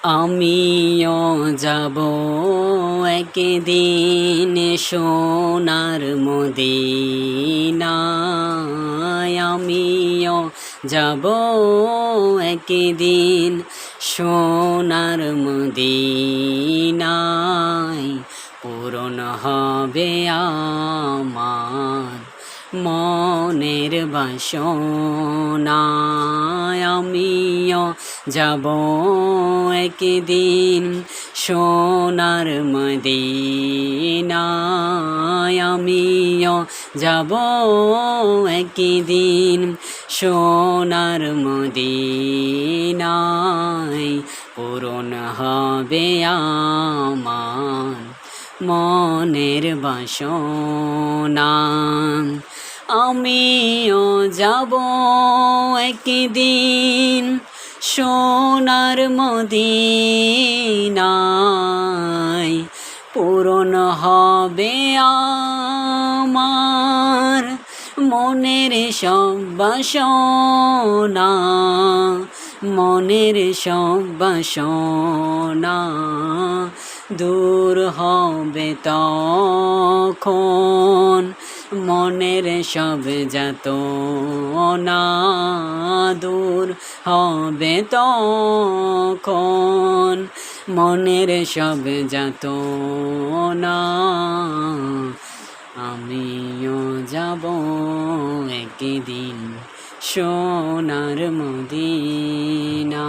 আমিও যাব একদিন সোনার মদিনায়। আমিও যাব একদিন সোনার মদিনায়। পূরণ হবে আমার মনের বাসনা। আমিও যাব একদিন সোনার মদিনায়। আমিও যাব একদিন সোনার মদিনায়। পূরণ হবে আমার মনের বাসনা। আমিও যাব একদিন সোনার মদিনায়। পূরণ হবে আমার মনের সব বাসনা, মনের সব বাসনা। দূর হবে তখন মনের সব যাতনা। দূর হবে তখন মনের সব যাতনা। আমিও যাব একদিন সোনার মদিনা।